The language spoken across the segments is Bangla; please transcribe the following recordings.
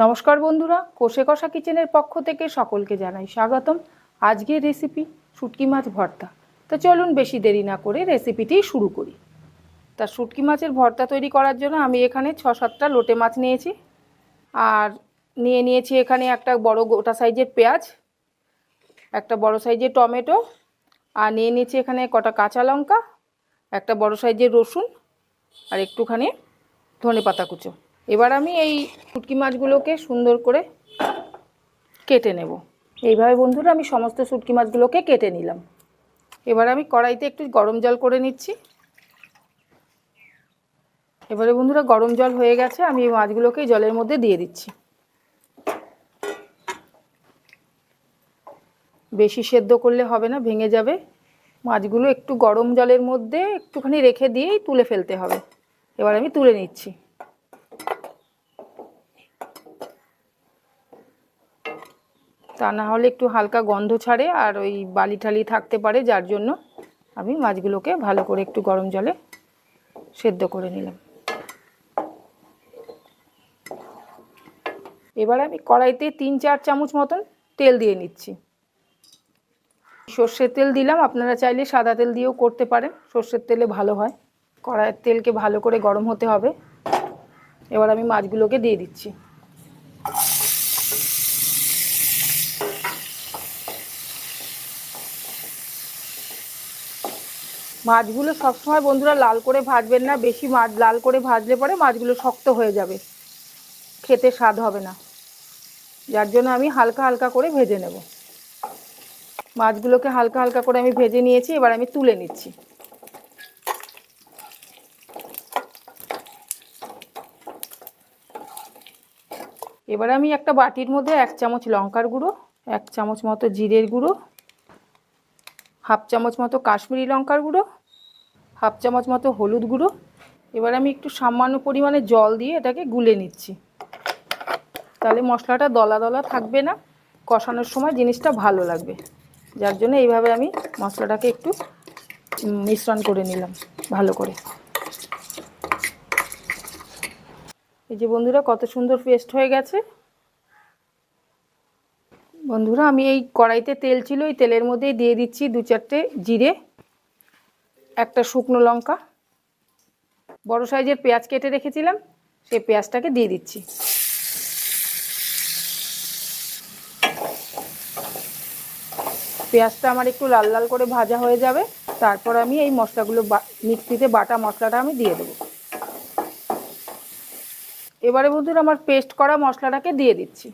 নমস্কার বন্ধুরা, কোষে কষা কিচেনের পক্ষ থেকে সকলকে জানাই স্বাগতম। আজকের রেসিপি শুটকি মাছ ভর্তা। তো চলুন বেশি দেরি না করে রেসিপিটি শুরু করি। তা শুটকি মাছের ভর্তা তৈরি করার জন্য আমি এখানে 6-7টা লোটে মাছ নিয়েছি, আর নিয়েছি এখানে একটা বড় গোটা সাইজের পেঁয়াজ, একটা বড় সাইজের টমেটো, আর নিয়েছি এখানে কটা কাঁচা লঙ্কা, একটা বড় সাইজের রসুন, আর একটুখানি ধনেপাতা কুচো। এবার আমি এই শুটকি মাছগুলোকে সুন্দর করে কেটে নেব। এইভাবে বন্ধুরা আমি সমস্ত শুটকি মাছগুলোকে কেটে নিলাম। এবার আমি কড়াইতে একটু গরম জল করে নিচ্ছি। এবারে বন্ধুরা গরম জল হয়ে গেছে, আমি এই মাছগুলোকে জলের মধ্যে দিয়ে দিচ্ছি। বেশি সেদ্ধ করলে হবে না, ভেঙে যাবে। মাছগুলো একটু গরম জলের মধ্যে একটুখানি রেখে দিয়েই তুলে ফেলতে হবে। এবার আমি তুলে নিচ্ছি। তা না হলে একটু হালকা গন্ধ ছাড়ে আর ওই বালি ঠালি থাকতে পারে, যার জন্য আমি মাছগুলোকে ভালো করে একটু গরম জলে সেদ্ধ করে নিলাম। এবার আমি কড়াইতে 3-4 চামচ মতন তেল দিয়ে নিচ্ছি। সর্ষের তেল দিলাম, আপনারা চাইলে সাদা তেল দিয়েও করতে পারেন, সর্ষের তেলে ভালো হয়। কড়াইয়ের তেলকে ভালো করে গরম হতে হবে। এবার আমি মাছগুলোকে দিয়ে দিচ্ছি। মাছগুলো সবসময় বন্ধুরা লাল করে ভাজবেন না, বেশি মাছ লাল করে ভাজলে পরে মাছগুলো শক্ত হয়ে যাবে, খেতে স্বাদ হবে না। যার জন্য আমি হালকা হালকা করে ভেজে নেব। মাছগুলোকে হালকা হালকা করে আমি ভেজে নিয়েছি, এবার আমি তুলে নিচ্ছি। এবার আমি একটা বাটির মধ্যে 1 চামচ লঙ্কার গুঁড়ো, 1 চামচ মতো জিরের গুঁড়ো, 1/2 চামচ মতো কাশ্মীরি লঙ্কার গুঁড়ো, 1/2 চামচ মতো হলুদ গুঁড়ো। এবার আমি একটু সামান্য পরিমাণে জল দিয়ে এটাকে গুলে নিচ্ছি, তাহলে মশলাটা দলা দলা থাকবে না, কষানোর সময় জিনিসটা ভালো লাগবে। যার জন্য এইভাবে আমি মশলাটাকে একটু মিশ্রণ করে নিলাম ভালো করে। এই যে বন্ধুরা কত সুন্দর পেস্ট হয়ে গেছে। বন্ধুরা আমি এই কড়াইতে তেল ছিল, এই তেলের মধ্যেই দিয়ে দিচ্ছি 2-4টে জিরে, একটা শুকনো লঙ্কা, বড় সাইজের পেঁয়াজ কেটে রেখেছিলাম, সেই পেঁয়াজটাকে দিয়ে দিচ্ছি। পেঁয়াজটা আমার একটু লাল লাল করে ভাজা হয়ে যাবে, তারপর আমি এই মশলাগুলো মিক্সিতে বাটা মশলাটা আমি দিয়ে দেবো। এবারে বন্ধুরা আমার পেস্ট করা মশলাটাকে দিয়ে দিচ্ছি।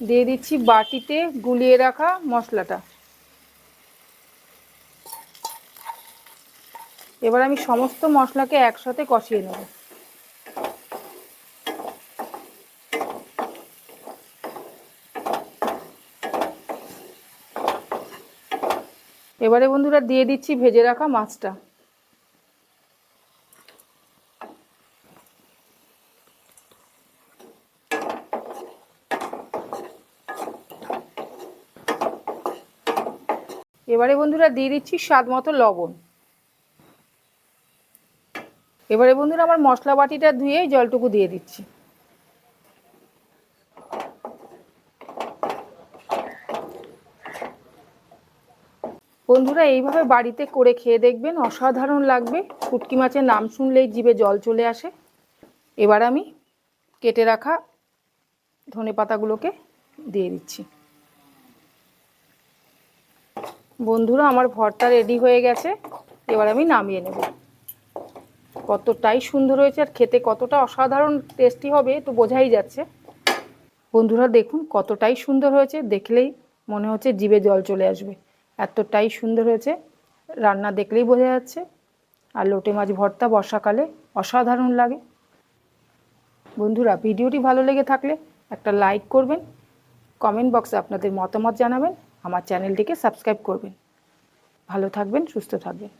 দিয়ে দিচ্ছি বাটিতে গুলিয়ে রাখা মশলাটা। এবার আমি সমস্ত মশলাকে একসাথে কষিয়ে নেব। এবারে বন্ধুরা দিয়ে দিচ্ছি ভেজে রাখা মাছটা। এবারে বন্ধুরা দিয়ে দিচ্ছি স্বাদ মতো লবণ। এবারে বন্ধুরা আমার মশলা বাটিটা ধুয়ে জলটুকু দিয়ে দিচ্ছি। বন্ধুরা এইভাবে বাড়িতে করে খেয়ে দেখবেন, অসাধারণ লাগবে। শুটকি মাছের নাম শুনলেই জিভে জল চলে আসে। এবার আমি কেটে রাখা ধনেপাতাগুলোকে দিয়ে দিচ্ছি। বন্ধুরা আমার ভর্তা রেডি হয়ে গেছে, এবার আমি নামিয়ে নেব। কতটাই সুন্দর হয়েছে আর খেতে কতটা অসাধারণ টেস্টি হবে তো বোঝাই যাচ্ছে। বন্ধুরা দেখুন কতটাই সুন্দর হয়েছে, দেখলেই মনে হচ্ছে জিভে জল চলে আসবে, এতটাই সুন্দর হয়েছে। রান্না দেখলেই বোঝা যাচ্ছে। আর লোটে মাছ ভর্তা বর্ষাকালে অসাধারণ লাগে। বন্ধুরা ভিডিওটি ভালো লেগে থাকলে একটা লাইক করবেন, কমেন্ট বক্সে আপনাদের মতামত জানাবেন, আমার চ্যানেলটিকে সাবস্ক্রাইব করবেন। ভালো থাকবেন, সুস্থ থাকবেন।